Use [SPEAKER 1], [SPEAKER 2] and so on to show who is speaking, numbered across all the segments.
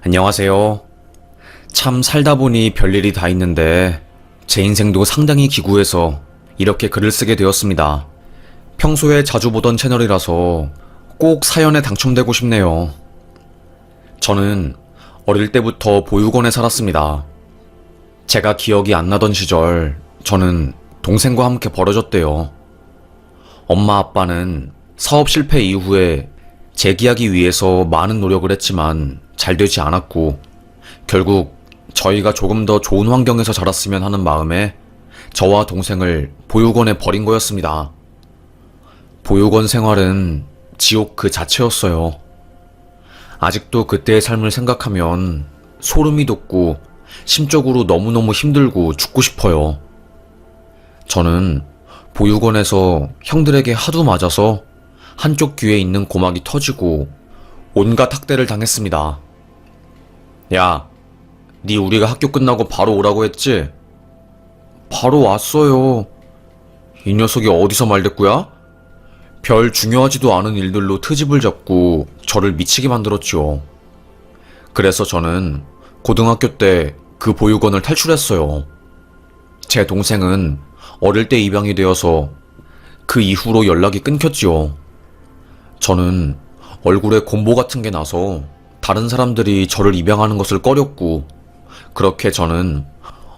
[SPEAKER 1] 안녕하세요. 참 살다 보니 별일이 다 있는데 제 인생도 상당히 기구해서 이렇게 글을 쓰게 되었습니다. 평소에 자주 보던 채널이라서 꼭 사연에 당첨되고 싶네요. 저는 어릴 때부터 보육원에 살았습니다. 제가 기억이 안 나던 시절 저는 동생과 함께 벌어졌대요. 엄마 아빠는 사업 실패 이후에 재기하기 위해서 많은 노력을 했지만 잘 되지 않았고 결국 저희가 조금 더 좋은 환경에서 자랐으면 하는 마음에 저와 동생을 보육원에 버린 거였습니다. 보육원 생활은 지옥 그 자체였어요. 아직도 그때의 삶을 생각하면 소름이 돋고 심적으로 너무너무 힘들고 죽고 싶어요. 저는 보육원에서 형들에게 하도 맞아서 한쪽 귀에 있는 고막이 터지고 온갖 학대를 당했습니다. 야, 니 우리가 학교 끝나고 바로 오라고 했지? 바로 왔어요. 이 녀석이 어디서 말댔구야? 별 중요하지도 않은 일들로 트집을 잡고 저를 미치게 만들었지요. 그래서 저는 고등학교 때 그 보육원을 탈출했어요. 제 동생은 어릴 때 입양이 되어서 그 이후로 연락이 끊겼지요. 저는 얼굴에 곰보 같은 게 나서 다른 사람들이 저를 입양하는 것을 꺼렸고, 그렇게 저는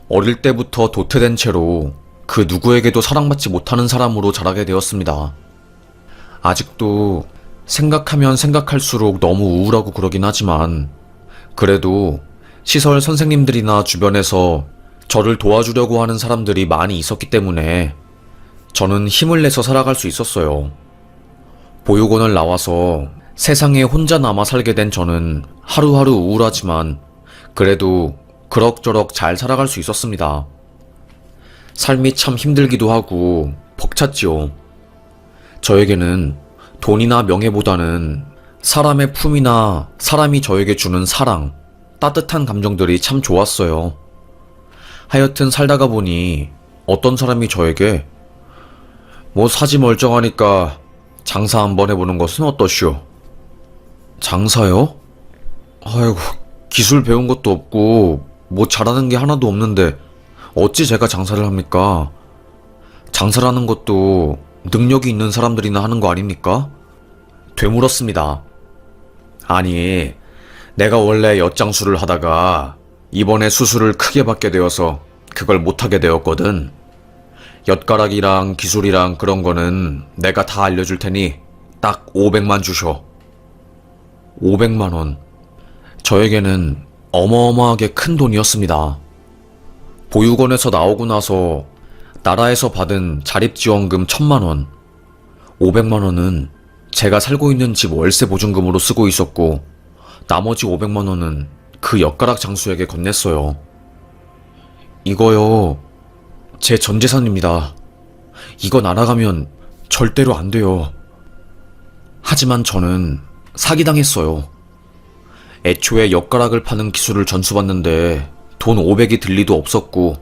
[SPEAKER 1] 어릴 때부터 도태된 채로 그 누구에게도 사랑받지 못하는 사람으로 자라게 되었습니다. 아직도 생각하면 생각할수록 너무 우울하고 그러긴 하지만 그래도 시설 선생님들이나 주변에서 저를 도와주려고 하는 사람들이 많이 있었기 때문에 저는 힘을 내서 살아갈 수 있었어요. 보육원을 나와서 세상에 혼자 남아 살게 된 저는 하루하루 우울하지만 그래도 그럭저럭 잘 살아갈 수 있었습니다. 삶이 참 힘들기도 하고 벅찼지요. 저에게는 돈이나 명예보다는 사람의 품이나 사람이 저에게 주는 사랑, 따뜻한 감정들이 참 좋았어요. 하여튼 살다가 보니 어떤 사람이 저에게 뭐 사지 멀쩡하니까 장사 한번 해보는 것은 어떠시오? 장사요? 아이고, 기술 배운 것도 없고 뭐 잘하는 게 하나도 없는데 어찌 제가 장사를 합니까? 장사라는 것도 능력이 있는 사람들이나 하는 거 아닙니까? 되물었습니다. 아니, 내가 원래 엿장수를 하다가 이번에 수술을 크게 받게 되어서 그걸 못하게 되었거든. 엿가락이랑 기술이랑 그런 거는 내가 다 알려줄 테니 딱 500만 주셔. 500만 원. 저에게는 어마어마하게 큰 돈이었습니다. 보육원에서 나오고 나서 나라에서 받은 자립지원금 1000만 원, 500만 원은 제가 살고 있는 집 월세 보증금으로 쓰고 있었고 나머지 500만 원은 그 엿가락 장수에게 건넸어요. 이거요, 제 전 재산입니다. 이거 날아가면 절대로 안 돼요. 하지만 저는 사기당했어요. 애초에 엿가락을 파는 기술을 전수받는데 돈 500이 들 리도 없었고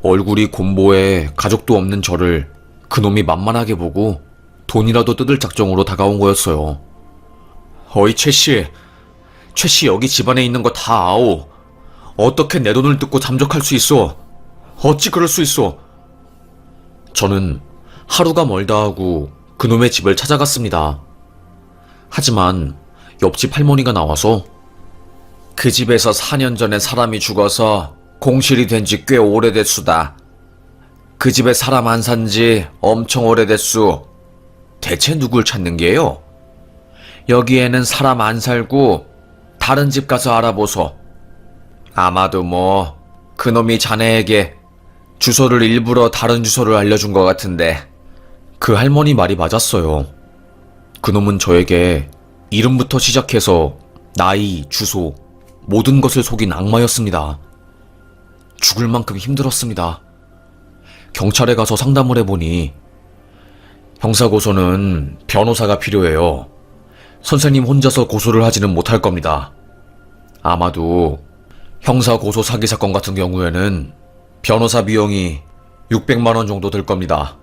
[SPEAKER 1] 얼굴이 곰보에 가족도 없는 저를 그놈이 만만하게 보고 돈이라도 뜯을 작정으로 다가온 거였어요. 어이 최씨, 최씨 여기 집안에 있는 거 다 아오. 어떻게 내 돈을 뜯고 잠적할 수 있어? 어찌 그럴 수 있어? 저는 하루가 멀다 하고 그놈의 집을 찾아갔습니다. 하지만 옆집 할머니가 나와서 그 집에서 4년 전에 사람이 죽어서 공실이 된 지 꽤 오래됐수다. 그 집에 사람 안 산 지 엄청 오래됐수. 대체 누굴 찾는 게요? 여기에는 사람 안 살고 다른 집 가서 알아보소. 아마도 뭐 그놈이 자네에게 주소를 일부러 다른 주소를 알려준 것 같은데. 그 할머니 말이 맞았어요. 그놈은 저에게 이름부터 시작해서 나이, 주소, 모든 것을 속인 악마였습니다. 죽을 만큼 힘들었습니다. 경찰에 가서 상담을 해보니 형사고소는 변호사가 필요해요. 선생님 혼자서 고소를 하지는 못할 겁니다. 아마도 형사고소 사기 사건 같은 경우에는 변호사 비용이 600만 원 정도 들 겁니다.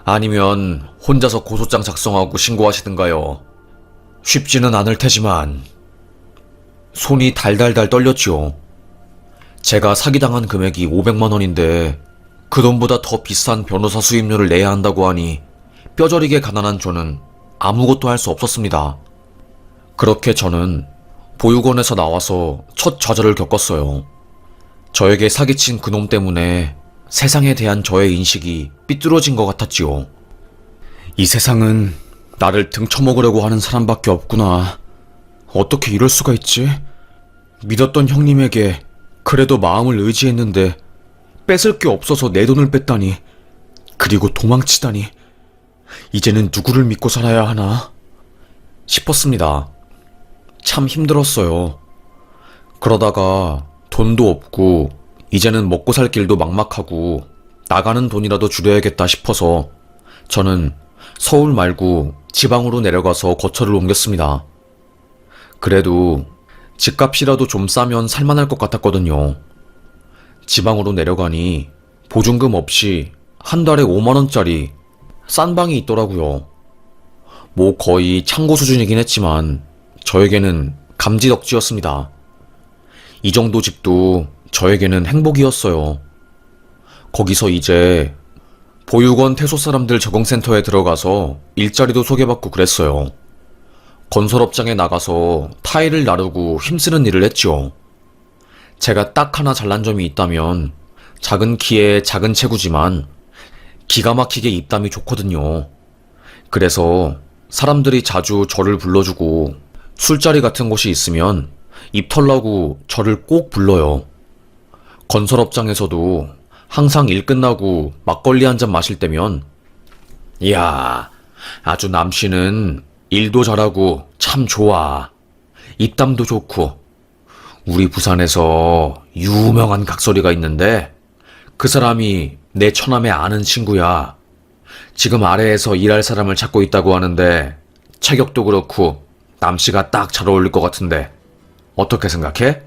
[SPEAKER 1] 아니면 혼자서 고소장 작성하고 신고하시든가요. 쉽지는 않을 테지만 손이 달달달 떨렸지요. 제가 사기당한 금액이 500만 원인데 그 돈보다 더 비싼 변호사 수임료를 내야 한다고 하니 뼈저리게 가난한 저는 아무것도 할 수 없었습니다. 그렇게 저는 보육원에서 나와서 첫 좌절을 겪었어요. 저에게 사기친 그놈 때문에 세상에 대한 저의 인식이 삐뚤어진 것 같았지요. 이 세상은 나를 등쳐먹으려고 하는 사람밖에 없구나. 어떻게 이럴 수가 있지? 믿었던 형님에게 그래도 마음을 의지했는데 뺏을 게 없어서 내 돈을 뺐다니. 그리고 도망치다니. 이제는 누구를 믿고 살아야 하나 싶었습니다. 참 힘들었어요. 그러다가 돈도 없고 이제는 먹고 살 길도 막막하고 나가는 돈이라도 줄여야겠다 싶어서 저는 서울 말고 지방으로 내려가서 거처를 옮겼습니다. 그래도 집값이라도 좀 싸면 살만할 것 같았거든요. 지방으로 내려가니 보증금 없이 한 달에 5만 원짜리 싼 방이 있더라고요. 뭐 거의 창고 수준이긴 했지만 저에게는 감지덕지였습니다. 이 정도 집도 저에게는 행복이었어요. 거기서 이제 보육원 태소 사람들 적응센터에 들어가서 일자리도 소개받고 그랬어요. 건설업장에 나가서 타일을 나르고 힘쓰는 일을 했죠. 제가 딱 하나 잘난 점이 있다면 작은 키에 작은 체구지만 기가 막히게 입담이 좋거든요. 그래서 사람들이 자주 저를 불러주고 술자리 같은 곳이 있으면 입 털라고 저를 꼭 불러요. 건설업장에서도 항상 일 끝나고 막걸리 한 잔 마실 때면 이야, 아주 남씨는 일도 잘하고 참 좋아. 입담도 좋고. 우리 부산에서 유명한 각설이가 있는데 그 사람이 내 처남의 아는 친구야. 지금 아래에서 일할 사람을 찾고 있다고 하는데 체격도 그렇고 남씨가 딱 잘 어울릴 것 같은데 어떻게 생각해?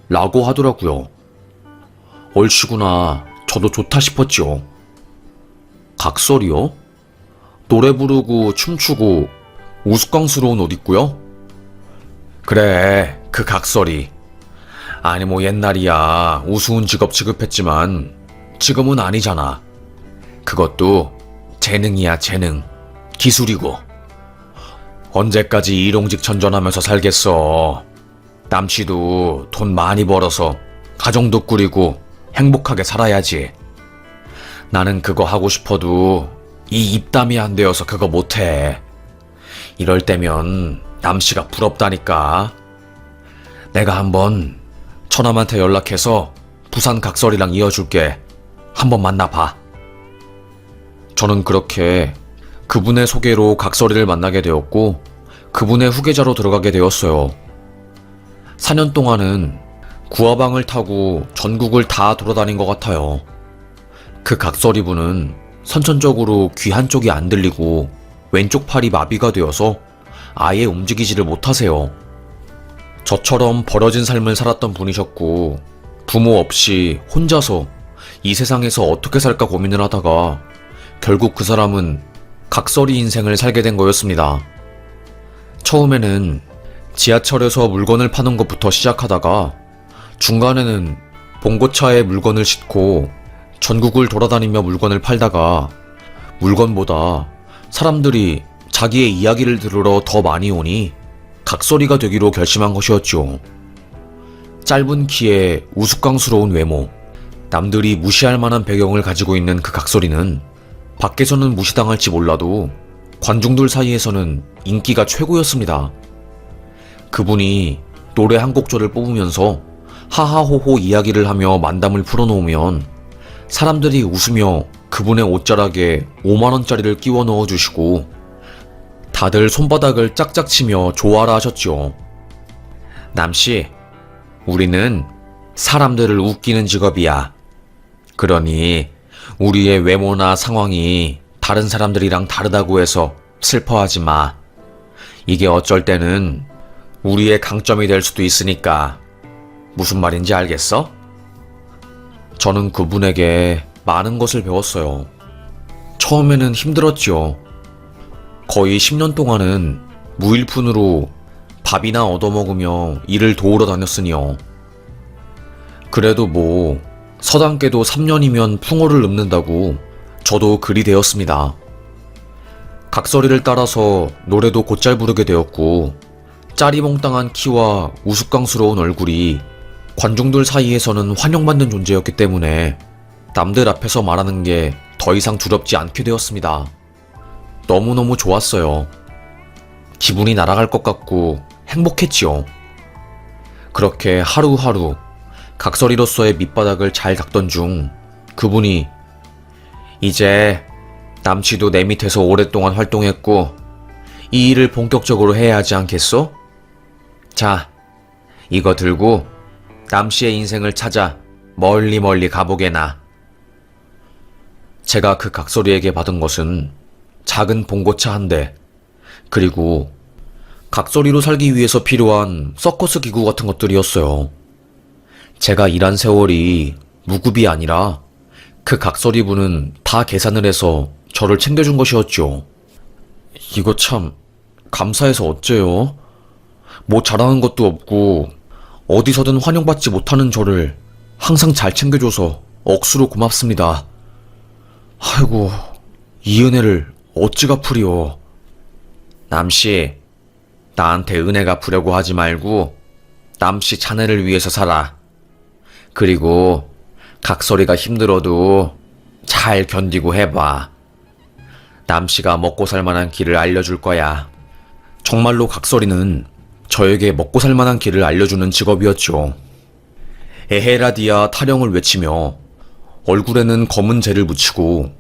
[SPEAKER 1] 라고 하더라고요. 얼씨구나. 저도 좋다 싶었지요. 각설이요? 노래 부르고 춤추고 우스꽝스러운 옷 입고요? 그래, 그 각설이. 아니 뭐 옛날이야 우스운 직업 취급했지만 지금은 아니잖아. 그것도 재능이야, 재능. 기술이고. 언제까지 일용직천전하면서 살겠어. 남씨도 돈 많이 벌어서 가정도 꾸리고 행복하게 살아야지. 나는 그거 하고 싶어도 이 입담이 안 되어서 그거 못해. 이럴 때면 남씨가 부럽다니까. 내가 한번 처남한테 연락해서 부산 각설이랑 이어줄게. 한번 만나봐. 저는 그렇게 그분의 소개로 각설이를 만나게 되었고 그분의 후계자로 들어가게 되었어요. 4년 동안은 구화방을 타고 전국을 다 돌아다닌 것 같아요. 그 각설이분은 선천적으로 귀 한쪽이 안 들리고 왼쪽 팔이 마비가 되어서 아예 움직이지를 못하세요. 저처럼 버려진 삶을 살았던 분이셨고 부모 없이 혼자서 이 세상에서 어떻게 살까 고민을 하다가 결국 그 사람은 각설이 인생을 살게 된 거였습니다. 처음에는 지하철에서 물건을 파는 것부터 시작하다가 중간에는 봉고차에 물건을 싣고 전국을 돌아다니며 물건을 팔다가 물건보다 사람들이 자기의 이야기를 들으러 더 많이 오니 각설이가 되기로 결심한 것이었죠. 짧은 키에 우스꽝스러운 외모, 남들이 무시할 만한 배경을 가지고 있는 그 각설이는 밖에서는 무시당할지 몰라도 관중들 사이에서는 인기가 최고였습니다. 그분이 노래 한 곡조를 뽑으면서 하하호호 이야기를 하며 만담을 풀어놓으면 사람들이 웃으며 그분의 옷자락에 5만원짜리를 끼워 넣어주시고 다들 손바닥을 짝짝 치며 좋아라 하셨죠. 남씨, 우리는 사람들을 웃기는 직업이야. 그러니 우리의 외모나 상황이 다른 사람들이랑 다르다고 해서 슬퍼하지 마. 이게 어쩔 때는 우리의 강점이 될 수도 있으니까. 무슨 말인지 알겠어? 저는 그분에게 많은 것을 배웠어요. 처음에는 힘들었지요. 거의 10년 동안은 무일푼으로 밥이나 얻어먹으며 일을 도우러 다녔으니요. 그래도 뭐 서당께도 3년이면 풍어를 읊는다고 저도 글이 되었습니다. 각설이를 따라서 노래도 곧잘 부르게 되었고 짜리몽땅한 키와 우스꽝스러운 얼굴이 관중들 사이에서는 환영받는 존재였기 때문에 남들 앞에서 말하는 게 더 이상 두렵지 않게 되었습니다. 너무너무 좋았어요. 기분이 날아갈 것 같고 행복했지요. 그렇게 하루하루 각설이로서의 밑바닥을 잘 닦던 중 그분이 이제 남씨도 내 밑에서 오랫동안 활동했고 이 일을 본격적으로 해야 하지 않겠소? 자, 이거 들고 남씨의 인생을 찾아 멀리 멀리 가보게나. 제가 그 각설이에게 받은 것은 작은 봉고차 한 대, 그리고 각설이로 살기 위해서 필요한 서커스 기구 같은 것들이었어요. 제가 일한 세월이 무급이 아니라 그 각설이 분은 다 계산을 해서 저를 챙겨준 것이었죠. 이거 참 감사해서 어째요? 뭐 잘하는 것도 없고 어디서든 환영받지 못하는 저를 항상 잘 챙겨줘서 억수로 고맙습니다. 아이고, 이 은혜를 어찌 갚으리요. 남씨, 나한테 은혜 갚으려고 하지 말고 남씨 자네를 위해서 살아. 그리고 각설이가 힘들어도 잘 견디고 해봐. 남씨가 먹고 살 만한 길을 알려줄 거야. 정말로 각설이는 저에게 먹고 살 만한 길을 알려주는 직업이었죠. 에헤라디아 타령을 외치며 얼굴에는 검은 젤을 묻히고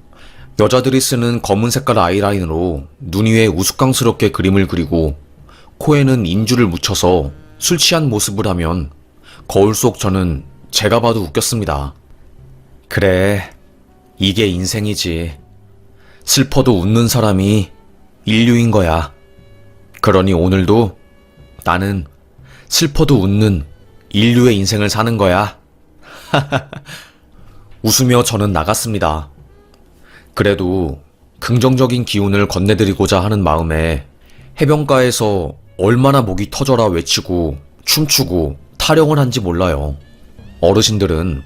[SPEAKER 1] 여자들이 쓰는 검은 색깔 아이라인으로 눈 위에 우스꽝스럽게 그림을 그리고 코에는 인주를 묻혀서 술 취한 모습을 하면 거울 속 저는 제가 봐도 웃겼습니다. 그래, 이게 인생이지. 슬퍼도 웃는 사람이 인류인 거야. 그러니 오늘도 나는 슬퍼도 웃는 인류의 인생을 사는 거야. 웃으며 저는 나갔습니다. 그래도 긍정적인 기운을 건네드리고자 하는 마음에 해변가에서 얼마나 목이 터져라 외치고 춤추고 타령을 한지 몰라요. 어르신들은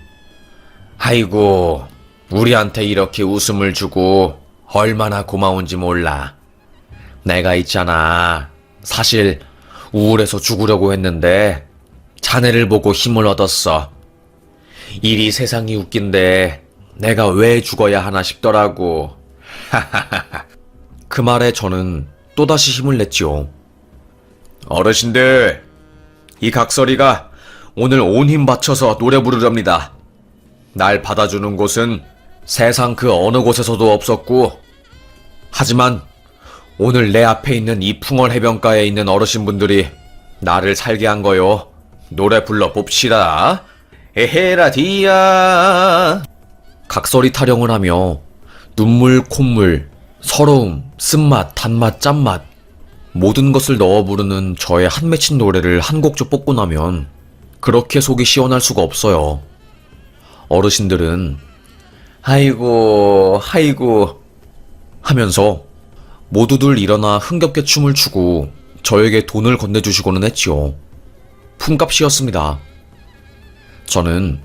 [SPEAKER 1] 아이고, 우리한테 이렇게 웃음을 주고 얼마나 고마운지 몰라. 내가 있잖아. 사실 우울해서 죽으려고 했는데 자네를 보고 힘을 얻었어. 일이 세상이 웃긴데 내가 왜 죽어야 하나 싶더라고. 그 말에 저는 또다시 힘을 냈지요. 어르신들, 이 각설이가 오늘 온 힘 바쳐서 노래 부르렵니다. 날 받아주는 곳은 세상 그 어느 곳에서도 없었고, 하지만 오늘 내 앞에 있는 이 풍월 해변가에 있는 어르신분들이 나를 살게 한 거요. 노래 불러 봅시다. 에헤라디아. 각설이 타령을 하며 눈물, 콧물, 서러움, 쓴맛, 단맛, 짠맛 모든 것을 넣어 부르는 저의 한 맺힌 노래를 한 곡조 뽑고 나면 그렇게 속이 시원할 수가 없어요. 어르신들은 아이고 아이고 하면서 모두들 일어나 흥겹게 춤을 추고 저에게 돈을 건네주시고는 했지요. 품값이었습니다. 저는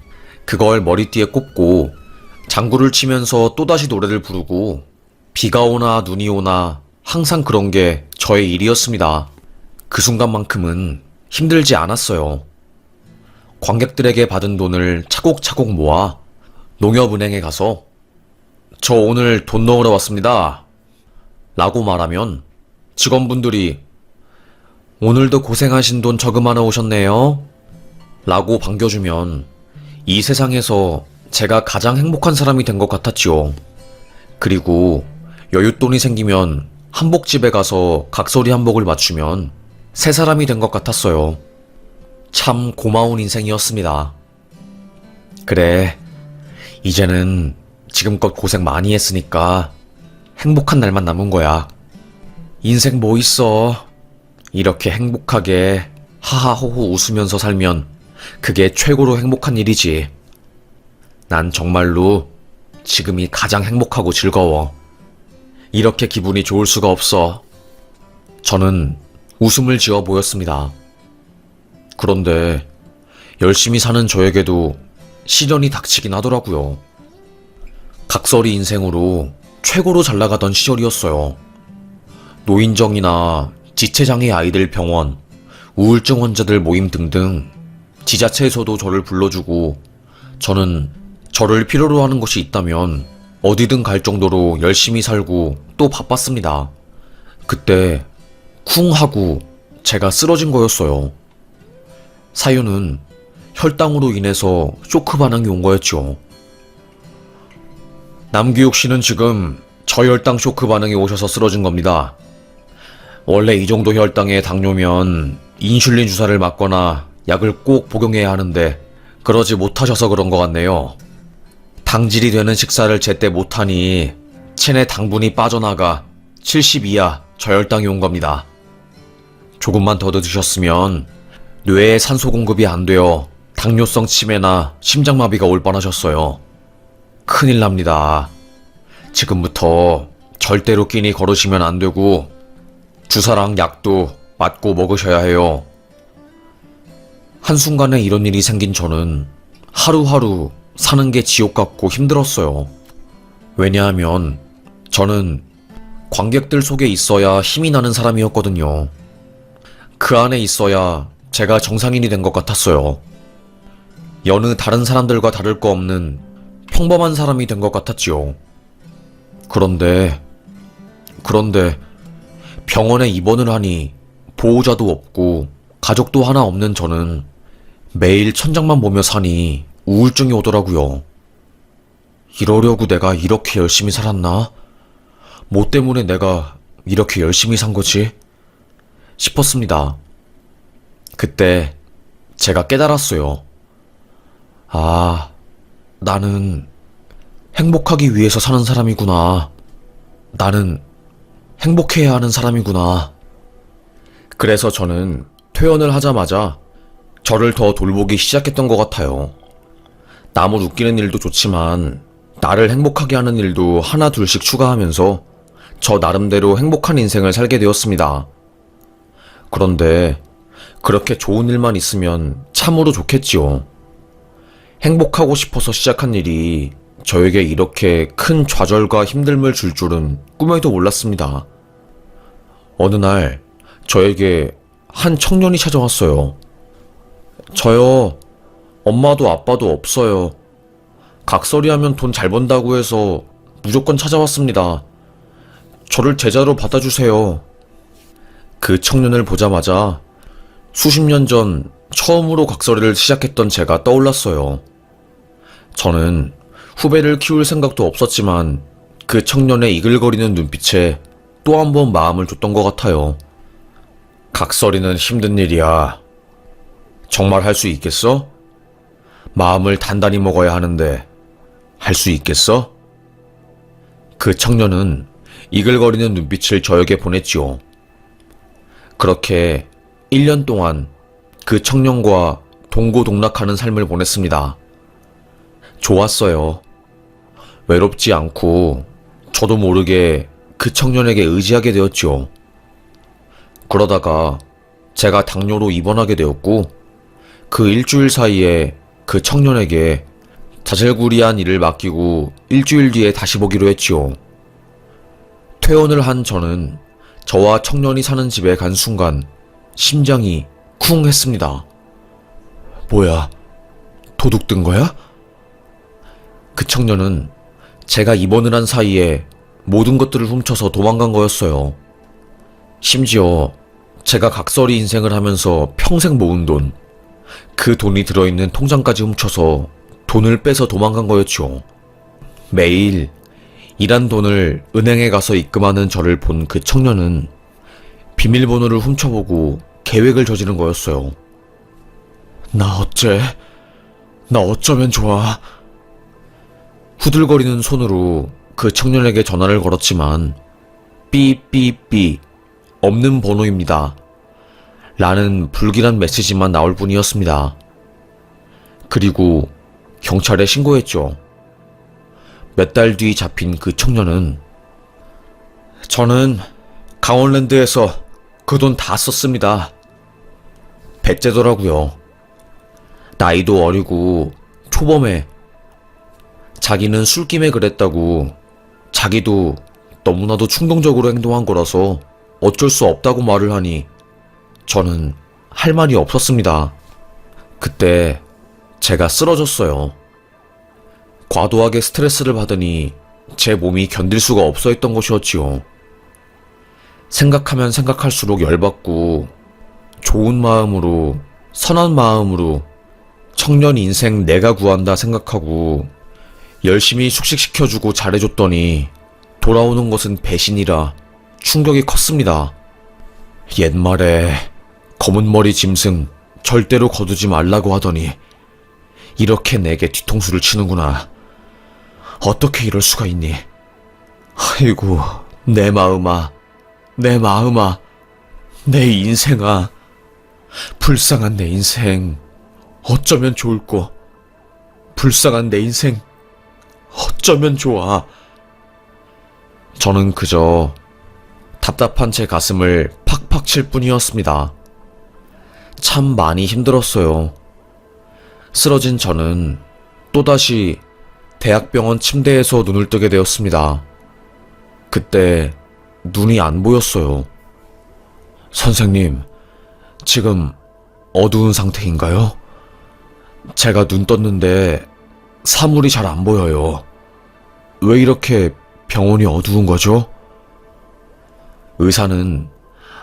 [SPEAKER 1] 그걸 머리띠에 꽂고 장구를 치면서 또다시 노래를 부르고 비가 오나 눈이 오나 항상 그런 게 저의 일이었습니다. 그 순간만큼은 힘들지 않았어요. 관객들에게 받은 돈을 차곡차곡 모아 농협은행에 가서 저 오늘 돈 넣으러 왔습니다. 라고 말하면 직원분들이 오늘도 고생하신 돈 저금하러 오셨네요. 라고 반겨주면 이 세상에서 제가 가장 행복한 사람이 된 것 같았지요. 그리고 여윳돈이 생기면 한복집에 가서 각설이 한복을 맞추면 새 사람이 된 것 같았어요. 참 고마운 인생이었습니다. 그래, 이제는 지금껏 고생 많이 했으니까 행복한 날만 남은 거야. 인생 뭐 있어. 이렇게 행복하게 하하호호 웃으면서 살면 그게 최고로 행복한 일이지. 난 정말로 지금이 가장 행복하고 즐거워. 이렇게 기분이 좋을 수가 없어. 저는 웃음을 지어 보였습니다. 그런데 열심히 사는 저에게도 시련이 닥치긴 하더라고요. 각설이 인생으로 최고로 잘 나가던 시절이었어요. 노인정이나 지체장애 아이들 병원, 우울증 환자들 모임 등등 지자체에서도 저를 불러주고 저는 저를 필요로 하는 것이 있다면 어디든 갈 정도로 열심히 살고 또 바빴습니다. 그때 쿵 하고 제가 쓰러진 거였어요. 사유는 혈당으로 인해서 쇼크 반응이 온 거였죠. 남규욱 씨는 지금 저혈당 쇼크 반응이 오셔서 쓰러진 겁니다. 원래 이 정도 혈당의 당뇨면 인슐린 주사를 맞거나 약을 꼭 복용해야 하는데 그러지 못하셔서 그런 것 같네요. 당질이 되는 식사를 제때 못하니 체내 당분이 빠져나가 70 이하 저혈당이 온 겁니다. 조금만 더 드셨으면 뇌에 산소 공급이 안 되어 당뇨성 치매나 심장마비가 올 뻔하셨어요. 큰일 납니다. 지금부터 절대로 끼니 걸으시면 안 되고 주사랑 약도 맞고 먹으셔야 해요. 한순간에 이런 일이 생긴 저는 하루하루 사는 게 지옥 같고 힘들었어요. 왜냐하면 저는 관객들 속에 있어야 힘이 나는 사람이었거든요. 그 안에 있어야 제가 정상인이 된 것 같았어요. 여느 다른 사람들과 다를 거 없는 평범한 사람이 된 것 같았지요. 그런데 병원에 입원을 하니 보호자도 없고 가족도 하나 없는 저는 매일 천장만 보며 사니 우울증이 오더라고요. 이러려고 내가 이렇게 열심히 살았나? 뭐 때문에 내가 이렇게 열심히 산 거지? 싶었습니다. 그때 제가 깨달았어요. 아, 나는 행복하기 위해서 사는 사람이구나. 나는 행복해야 하는 사람이구나. 그래서 저는 퇴원을 하자마자 저를 더 돌보기 시작했던 것 같아요. 남을 웃기는 일도 좋지만 나를 행복하게 하는 일도 하나 둘씩 추가하면서 저 나름대로 행복한 인생을 살게 되었습니다. 그런데 그렇게 좋은 일만 있으면 참으로 좋겠지요. 행복하고 싶어서 시작한 일이 저에게 이렇게 큰 좌절과 힘듦을 줄 줄은 꿈에도 몰랐습니다. 어느 날 저에게 한 청년이 찾아왔어요. 저요, 엄마도 아빠도 없어요. 각설이 하면 돈 잘 번다고 해서 무조건 찾아왔습니다. 저를 제자로 받아주세요. 그 청년을 보자마자 수십 년 전 처음으로 각설이를 시작했던 제가 떠올랐어요. 저는 후배를 키울 생각도 없었지만 그 청년의 이글거리는 눈빛에 또 한 번 마음을 줬던 것 같아요. 각설이는 힘든 일이야. 정말 할 수 있겠어? 마음을 단단히 먹어야 하는데 할 수 있겠어? 그 청년은 이글거리는 눈빛을 저에게 보냈지요. 그렇게 1년 동안 그 청년과 동고동락하는 삶을 보냈습니다. 좋았어요. 외롭지 않고 저도 모르게 그 청년에게 의지하게 되었죠. 그러다가 제가 당뇨로 입원하게 되었고 그 일주일 사이에 그 청년에게 자질구리한 일을 맡기고 일주일 뒤에 다시 보기로 했지요. 퇴원을 한 저는 저와 청년이 사는 집에 간 순간 심장이 쿵 했습니다. 뭐야? 도둑 든 거야? 그 청년은 제가 입원을 한 사이에 모든 것들을 훔쳐서 도망간 거였어요. 심지어 제가 각설이 인생을 하면서 평생 모은 돈, 그 돈이 들어있는 통장까지 훔쳐서 돈을 빼서 도망간 거였죠. 매일 일한 돈을 은행에 가서 입금하는 저를 본 그 청년은 비밀번호를 훔쳐보고 계획을 저지른 거였어요. 나 어쩌면 좋아. 후들거리는 손으로 그 청년에게 전화를 걸었지만 삐삐삐 없는 번호입니다. 라는 불길한 메시지만 나올 뿐이었습니다. 그리고 경찰에 신고했죠. 몇 달 뒤 잡힌 그 청년은 저는 강원랜드에서 그 돈 다 썼습니다. 배째더라고요. 나이도 어리고 초범해. 자기는 술김에 그랬다고, 자기도 너무나도 충동적으로 행동한 거라서 어쩔 수 없다고 말을 하니 저는 할 말이 없었습니다. 그때 제가 쓰러졌어요. 과도하게 스트레스를 받으니 제 몸이 견딜 수가 없어 했던 것이었지요. 생각하면 생각할수록 열받고 좋은 마음으로, 선한 마음으로 청년 인생 내가 구한다 생각하고 열심히 숙식시켜주고 잘해줬더니 돌아오는 것은 배신이라 충격이 컸습니다. 옛말에 검은 머리 짐승 절대로 거두지 말라고 하더니 이렇게 내게 뒤통수를 치는구나. 어떻게 이럴 수가 있니? 아이고, 내 마음아, 내 마음아, 내 인생아, 불쌍한 내 인생, 어쩌면 좋을꼬. 불쌍한 내 인생, 어쩌면 좋아. 저는 그저 답답한 제 가슴을 팍팍 칠 뿐이었습니다. 참 많이 힘들었어요. 쓰러진 저는 또다시 대학병원 침대에서 눈을 뜨게 되었습니다. 그때 눈이 안 보였어요. 선생님, 지금 어두운 상태인가요? 제가 눈 떴는데 사물이 잘 안 보여요. 왜 이렇게 병원이 어두운 거죠? 의사는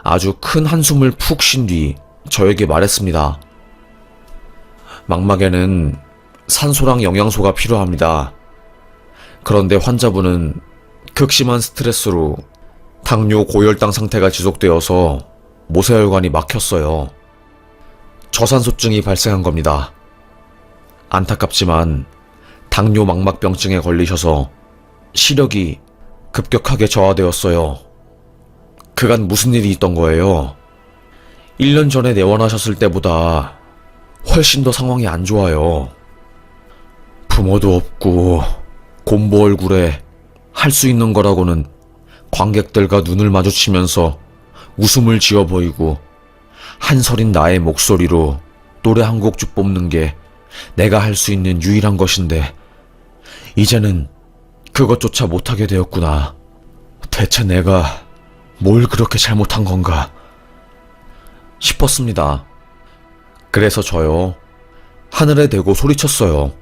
[SPEAKER 1] 아주 큰 한숨을 푹 쉰 뒤 저에게 말했습니다. 망막에는 산소랑 영양소가 필요합니다. 그런데 환자분은 극심한 스트레스로 당뇨 고혈당 상태가 지속되어서 모세혈관이 막혔어요. 저산소증이 발생한 겁니다. 안타깝지만 당뇨 망막병증에 걸리셔서 시력이 급격하게 저하되었어요. 그간 무슨 일이 있던 거예요? 1년 전에 내원하셨을 때보다 훨씬 더 상황이 안 좋아요. 부모도 없고 곰보 얼굴에 할 수 있는 거라고는 관객들과 눈을 마주치면서 웃음을 지어 보이고 한설인 나의 목소리로 노래 한 곡씩 뽑는 게 내가 할 수 있는 유일한 것인데 이제는 그것조차 못하게 되었구나. 대체 내가 뭘 그렇게 잘못한 건가 싶었습니다. 그래서 저요, 하늘에 대고 소리쳤어요.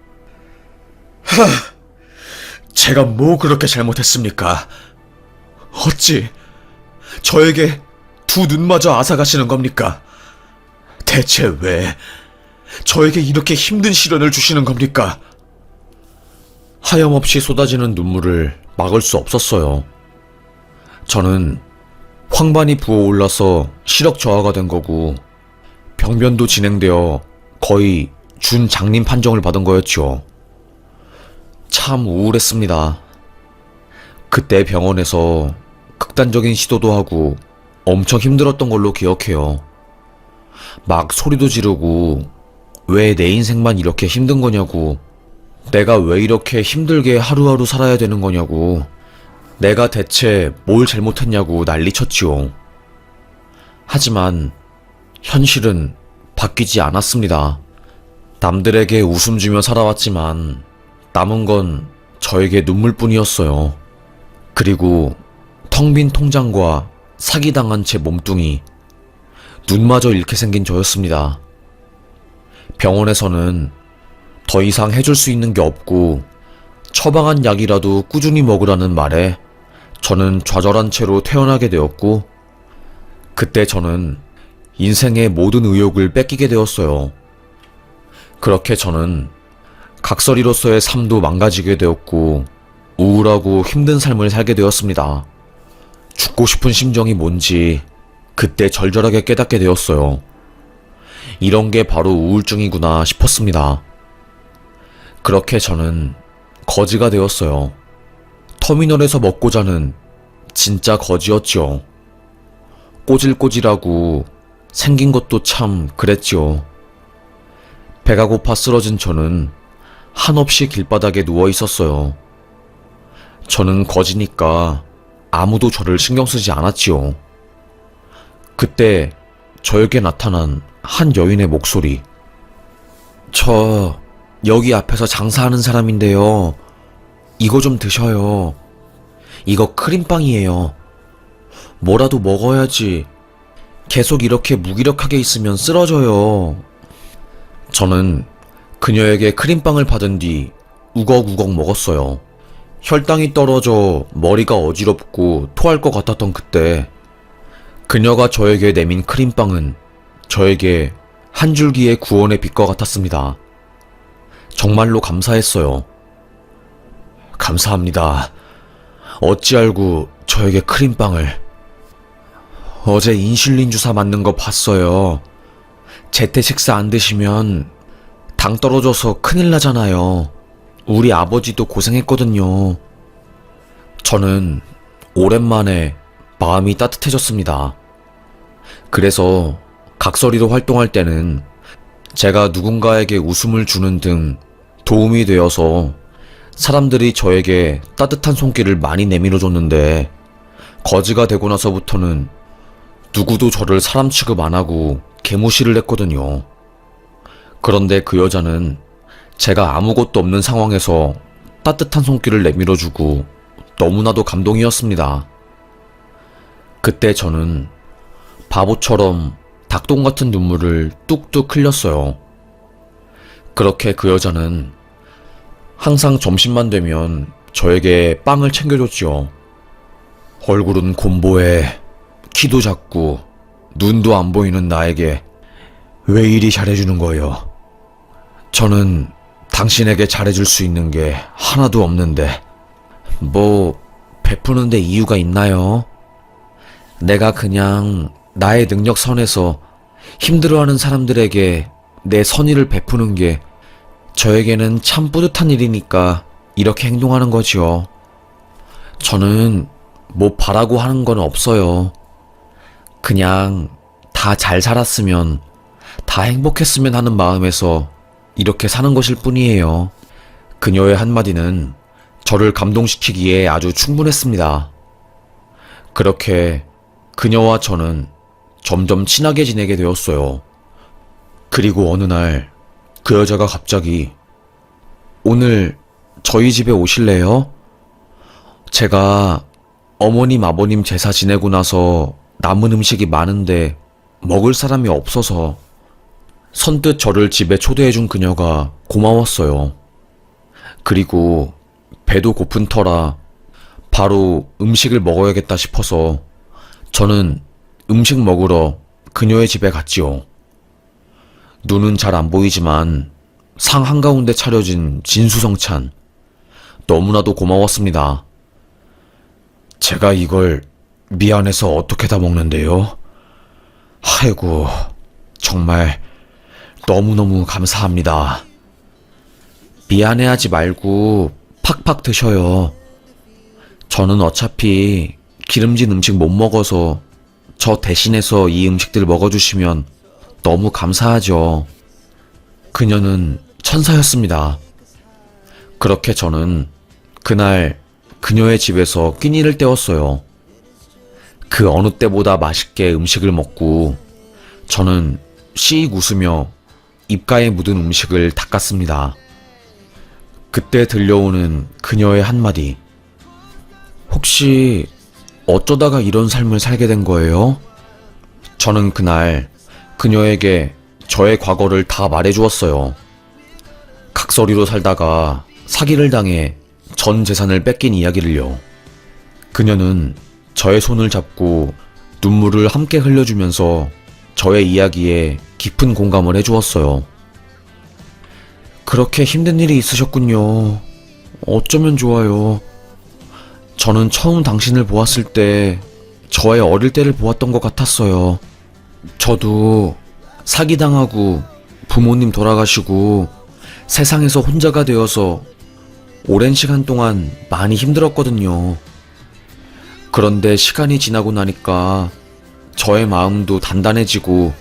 [SPEAKER 1] 제가 뭐 그렇게 잘못했습니까? 어찌 저에게 두 눈마저 앗아가시는 겁니까? 대체 왜 저에게 이렇게 힘든 시련을 주시는 겁니까? 하염없이 쏟아지는 눈물을 막을 수 없었어요. 저는 황반이 부어올라서 시력 저하가 된 거고 병변도 진행되어 거의 준장님 판정을 받은 거였죠. 참 우울했습니다. 그때 병원에서 극단적인 시도도 하고 엄청 힘들었던 걸로 기억해요. 막 소리도 지르고 왜 내 인생만 이렇게 힘든 거냐고, 내가 왜 이렇게 힘들게 하루하루 살아야 되는 거냐고, 내가 대체 뭘 잘못했냐고 난리쳤지요. 하지만 현실은 바뀌지 않았습니다. 남들에게 웃음 주며 살아왔지만 남은 건 저에게 눈물뿐이었어요. 그리고 텅 빈 통장과 사기당한 제 몸뚱이, 눈마저 잃게 생긴 저였습니다. 병원에서는 더 이상 해줄 수 있는 게 없고 처방한 약이라도 꾸준히 먹으라는 말에 저는 좌절한 채로 퇴원하게 되었고, 그때 저는 인생의 모든 의욕을 뺏기게 되었어요. 그렇게 저는 각설이로서의 삶도 망가지게 되었고 우울하고 힘든 삶을 살게 되었습니다. 죽고 싶은 심정이 뭔지 그때 절절하게 깨닫게 되었어요. 이런 게 바로 우울증이구나 싶었습니다. 그렇게 저는 거지가 되었어요. 터미널에서 먹고 자는 진짜 거지였지요. 꼬질꼬질하고 생긴 것도 참 그랬지요. 배가 고파 쓰러진 저는 한없이 길바닥에 누워 있었어요. 저는 거지니까 아무도 저를 신경 쓰지 않았지요. 그때 저에게 나타난 한 여인의 목소리. 저 여기 앞에서 장사하는 사람인데요. 이거 좀 드셔요. 이거 크림빵이에요. 뭐라도 먹어야지. 계속 이렇게 무기력하게 있으면 쓰러져요. 저는 그녀에게 크림빵을 받은 뒤 우걱우걱 먹었어요. 혈당이 떨어져 머리가 어지럽고 토할 것 같았던 그때 그녀가 저에게 내민 크림빵은 저에게 한 줄기의 구원의 빛과 같았습니다. 정말로 감사했어요. 감사합니다. 어찌 알고 저에게 크림빵을. 어제 인슐린 주사 맞는 거 봤어요. 제때 식사 안 드시면 당 떨어져서 큰일 나잖아요. 우리 아버지도 고생했거든요. 저는 오랜만에 마음이 따뜻해졌습니다. 그래서 각설이로 활동할 때는 제가 누군가에게 웃음을 주는 등 도움이 되어서 사람들이 저에게 따뜻한 손길을 많이 내밀어줬는데 거지가 되고 나서부터는 누구도 저를 사람 취급 안 하고 개무시를 했거든요. 그런데 그 여자는 제가 아무것도 없는 상황에서 따뜻한 손길을 내밀어주고 너무나도 감동이었습니다. 그때 저는 바보처럼 닭똥 같은 눈물을 뚝뚝 흘렸어요. 그렇게 그 여자는 항상 점심만 되면 저에게 빵을 챙겨줬지요. 얼굴은 곰보해 키도 작고 눈도 안 보이는 나에게 왜 이리 잘해주는 거예요? 저는 당신에게 잘해줄 수 있는 게 하나도 없는데 뭐 베푸는데 이유가 있나요? 내가 그냥 나의 능력 선에서 힘들어하는 사람들에게 내 선의를 베푸는 게 저에게는 참 뿌듯한 일이니까 이렇게 행동하는 거지요. 저는 뭐 바라고 하는 건 없어요. 그냥 다 잘 살았으면, 다 행복했으면 하는 마음에서 이렇게 사는 것일 뿐이에요. 그녀의 한마디는 저를 감동시키기에 아주 충분했습니다. 그렇게 그녀와 저는 점점 친하게 지내게 되었어요. 그리고 어느 날 그 여자가 갑자기 오늘 저희 집에 오실래요? 제가 어머님 아버님 제사 지내고 나서 남은 음식이 많은데 먹을 사람이 없어서 선뜻 저를 집에 초대해준 그녀가 고마웠어요. 그리고 배도 고픈 터라 바로 음식을 먹어야겠다 싶어서 저는 음식 먹으러 그녀의 집에 갔지요. 눈은 잘 안 보이지만 상 한가운데 차려진 진수성찬. 너무나도 고마웠습니다. 제가 이걸 미안해서 어떻게 다 먹는데요? 아이고, 정말 너무너무 감사합니다. 미안해하지 말고 팍팍 드셔요. 저는 어차피 기름진 음식 못 먹어서 저 대신해서 이 음식들 먹어주시면 너무 감사하죠. 그녀는 천사였습니다. 그렇게 저는 그날 그녀의 집에서 끼니를 때웠어요. 그 어느 때보다 맛있게 음식을 먹고 저는 씩 웃으며 입가에 묻은 음식을 닦았습니다. 그때 들려오는 그녀의 한마디. 혹시 어쩌다가 이런 삶을 살게 된 거예요? 저는 그날 그녀에게 저의 과거를 다 말해주었어요. 각설이로 살다가 사기를 당해 전 재산을 뺏긴 이야기를요. 그녀는 저의 손을 잡고 눈물을 함께 흘려주면서 저의 이야기에 깊은 공감을 해주었어요. 그렇게 힘든 일이 있으셨군요. 어쩌면 좋아요. 저는 처음 당신을 보았을 때 저의 어릴 때를 보았던 것 같았어요. 저도 사기당하고 부모님 돌아가시고 세상에서 혼자가 되어서 오랜 시간 동안 많이 힘들었거든요. 그런데 시간이 지나고 나니까 저의 마음도 단단해지고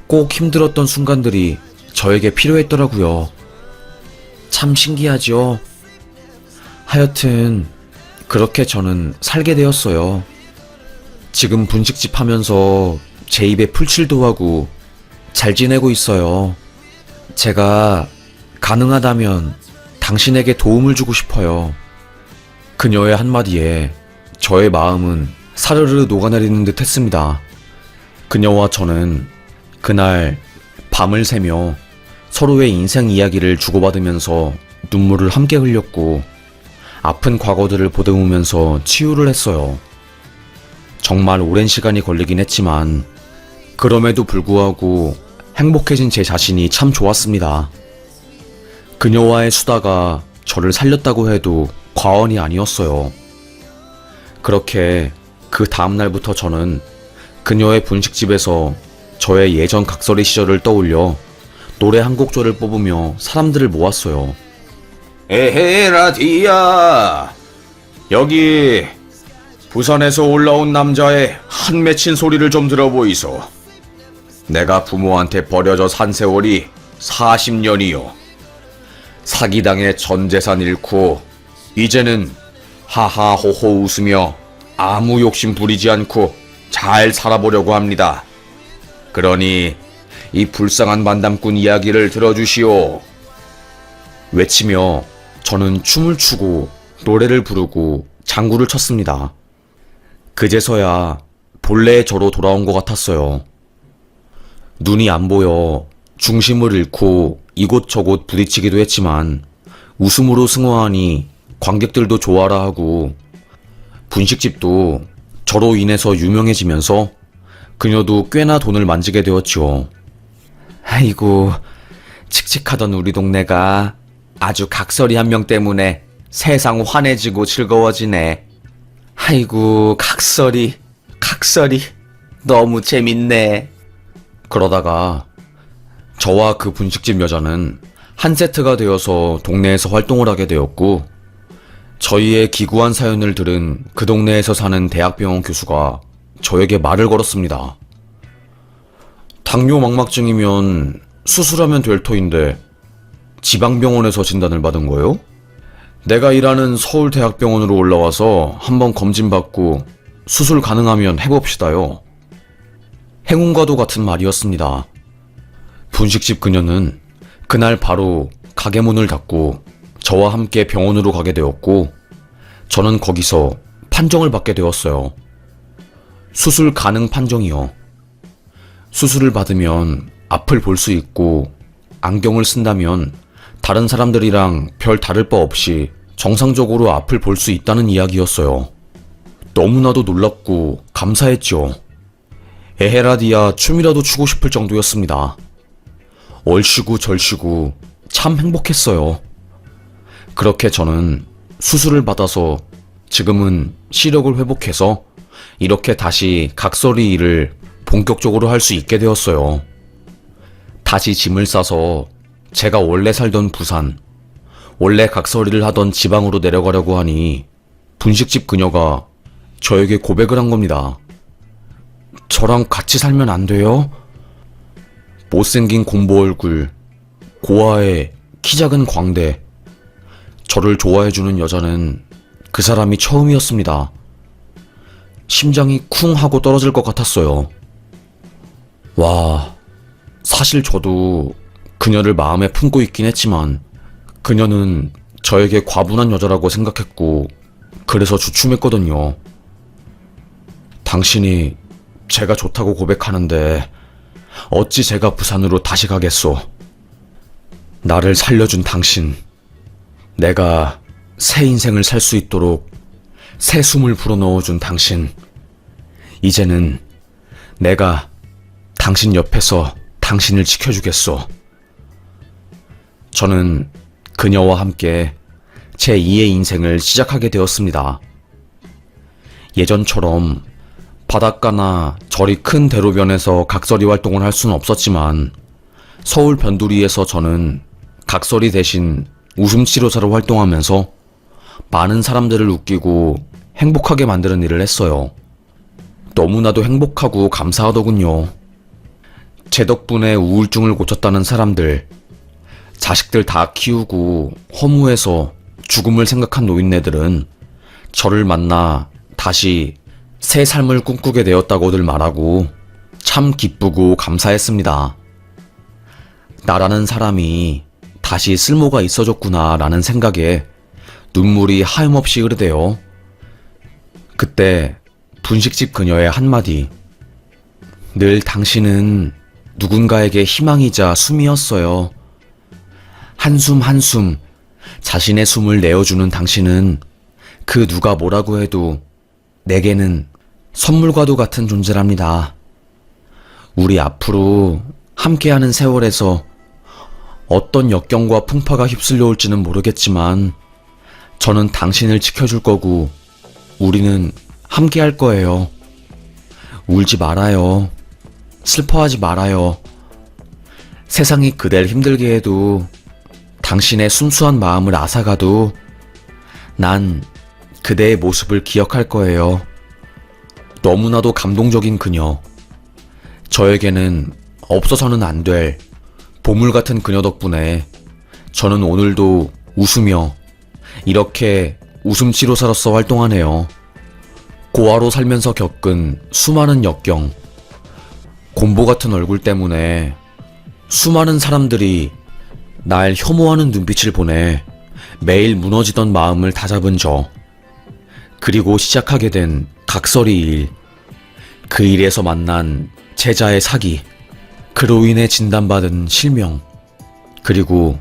[SPEAKER 1] 꼭 힘들었던 순간들이 저에게 필요했더라고요. 참 신기하죠? 하여튼 그렇게 저는 살게 되었어요. 지금 분식집 하면서 제 입에 풀칠도 하고 잘 지내고 있어요. 제가 가능하다면 당신에게 도움을 주고 싶어요. 그녀의 한마디에 저의 마음은 사르르 녹아내리는 듯 했습니다. 그녀와 저는 그날 밤을 새며 서로의 인생 이야기를 주고받으면서 눈물을 함께 흘렸고 아픈 과거들을 보듬으면서 치유를 했어요. 정말 오랜 시간이 걸리긴 했지만 그럼에도 불구하고 행복해진 제 자신이 참 좋았습니다. 그녀와의 수다가 저를 살렸다고 해도 과언이 아니었어요. 그렇게 그 다음날부터 저는 그녀의 분식집에서 저의 예전 각설이 시절을 떠올려 노래 한 곡조를 뽑으며 사람들을 모았어요. 에헤라디야, 여기 부산에서 올라온 남자의 한 맺힌 소리를 좀 들어보이소. 내가 부모한테 버려져 산 세월이 40년이요. 사기당해 전 재산 잃고 이제는 하하호호 웃으며 아무 욕심 부리지 않고 잘 살아보려고 합니다. 그러니 이 불쌍한 만담꾼 이야기를 들어주시오. 외치며 저는 춤을 추고 노래를 부르고 장구를 쳤습니다. 그제서야 본래의 저로 돌아온 것 같았어요. 눈이 안 보여 중심을 잃고 이곳저곳 부딪히기도 했지만 웃음으로 승화하니 관객들도 좋아라 하고 분식집도 저로 인해서 유명해지면서 그녀도 꽤나 돈을 만지게 되었죠. 아이고, 칙칙하던 우리 동네가 아주 각설이 한 명 때문에 세상 환해지고 즐거워지네. 아이고, 각설이 너무 재밌네. 그러다가 저와 그 분식집 여자는 한 세트가 되어서 동네에서 활동을 하게 되었고, 저희의 기구한 사연을 들은 그 동네에서 사는 대학병원 교수가 저에게 말을 걸었습니다. 당뇨 망막증이면 수술하면 될 터인데 지방병원에서 진단을 받은 거요? 내가 일하는 서울대학병원으로 올라와서 한번 검진받고 수술 가능하면 해봅시다요. 행운과도 같은 말이었습니다. 분식집 그녀는 그날 바로 가게 문을 닫고 저와 함께 병원으로 가게 되었고 저는 거기서 판정을 받게 되었어요. 수술 가능 판정이요. 수술을 받으면 앞을 볼 수 있고 안경을 쓴다면 다른 사람들이랑 별 다를 바 없이 정상적으로 앞을 볼 수 있다는 이야기였어요. 너무나도 놀랍고 감사했죠. 에헤라디아 춤이라도 추고 싶을 정도였습니다. 얼씨구 절씨구 참 행복했어요. 그렇게 저는 수술을 받아서 지금은 시력을 회복해서 이렇게 다시 각설이 일을 본격적으로 할 수 있게 되었어요. 다시 짐을 싸서 제가 원래 살던 부산, 원래 각설이를 하던 지방으로 내려가려고 하니 분식집 그녀가 저에게 고백을 한 겁니다. 저랑 같이 살면 안 돼요? 못생긴 공보 얼굴, 고아에 키 작은 광대, 저를 좋아해주는 여자는 그 사람이 처음이었습니다. 심장이 쿵 하고 떨어질 것 같았어요. 와, 사실 저도 그녀를 마음에 품고 있긴 했지만 그녀는 저에게 과분한 여자라고 생각했고 그래서 주춤했거든요. 당신이 제가 좋다고 고백하는데 어찌 제가 부산으로 다시 가겠소. 나를 살려준 당신, 내가 새 인생을 살 수 있도록 새 숨을 불어넣어준 당신, 이제는 내가 당신 옆에서 당신을 지켜주겠소. 저는 그녀와 함께 제2의 인생을 시작하게 되었습니다. 예전처럼 바닷가나 저리 큰 대로변에서 각설이 활동을 할 수는 없었지만 서울 변두리에서 저는 각설이 대신 웃음치료사로 활동하면서 많은 사람들을 웃기고 행복하게 만드는 일을 했어요. 너무나도 행복하고 감사하더군요. 제 덕분에 우울증을 고쳤다는 사람들, 자식들 다 키우고 허무해서 죽음을 생각한 노인네들은 저를 만나 다시 새 삶을 꿈꾸게 되었다고들 말하고 참 기쁘고 감사했습니다. 나라는 사람이 다시 쓸모가 있어졌구나 라는 생각에 눈물이 하염없이 흐르대요. 그때 분식집 그녀의 한마디. 늘 당신은 누군가에게 희망이자 숨이었어요. 한숨 한숨 자신의 숨을 내어주는 당신은 그 누가 뭐라고 해도 내게는 선물과도 같은 존재랍니다. 우리 앞으로 함께하는 세월에서 어떤 역경과 풍파가 휩쓸려 올지는 모르겠지만 저는 당신을 지켜줄 거고 우리는 함께할 거예요. 울지 말아요. 슬퍼하지 말아요. 세상이 그댈 힘들게 해도 당신의 순수한 마음을 앗아가도 난 그대의 모습을 기억할 거예요. 너무나도 감동적인 그녀. 저에게는 없어서는 안 될 보물 같은 그녀 덕분에 저는 오늘도 웃으며 이렇게 웃음치료사로서 활동하네요. 고아로 살면서 겪은 수많은 역경, 곰보 같은 얼굴 때문에 수많은 사람들이 날 혐오하는 눈빛을 보내 매일 무너지던 마음을 다잡은 저. 그리고 시작하게 된 각설이 일. 그 일에서 만난 제자의 사기. 그로 인해 진단받은 실명. 그리고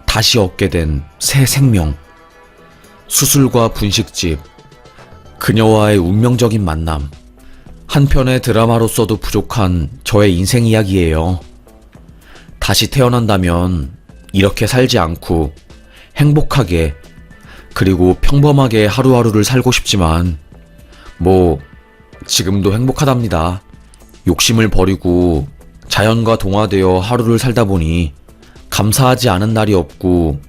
[SPEAKER 1] 다시 얻게 된 새 생명. 수술과 분식집. 그녀와의 운명적인 만남. 한편의 드라마로서도 부족한 저의 인생 이야기예요. 다시 태어난다면 이렇게 살지 않고 행복하게 그리고 평범하게 하루하루를 살고 싶지만 지금도 행복하답니다. 욕심을 버리고 자연과 동화되어 하루를 살다 보니 감사하지 않은 날이 없고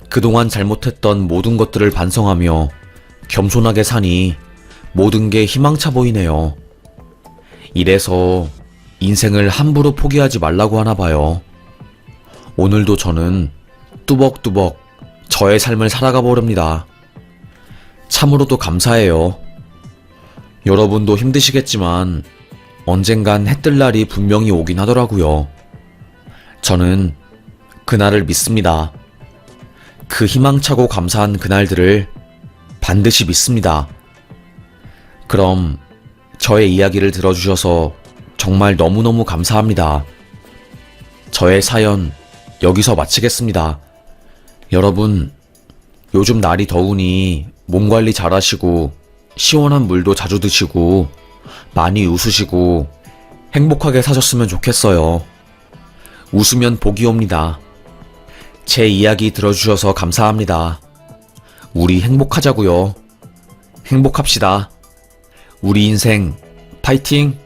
[SPEAKER 1] 그동안 잘못했던 모든 것들을 반성하며 겸손하게 사니 모든 게 희망차 보이네요. 이래서 인생을 함부로 포기하지 말라고 하나 봐요. 오늘도 저는 뚜벅뚜벅 저의 삶을 살아가 보렵니다. 참으로도 감사해요. 여러분도 힘드시겠지만 언젠간 해뜰 날이 분명히 오긴 하더라고요. 저는 그날을 믿습니다. 그 희망차고 감사한 그날들을 반드시 믿습니다. 그럼 저의 이야기를 들어주셔서 정말 너무너무 감사합니다. 저의 사연 여기서 마치겠습니다. 여러분, 요즘 날이 더우니 몸 관리 잘 하시고 시원한 물도 자주 드시고 많이 웃으시고 행복하게 사셨으면 좋겠어요. 웃으면 복이 옵니다. 제 이야기 들어주셔서 감사합니다. 우리 행복하자고요. 행복합시다. 우리 인생 파이팅!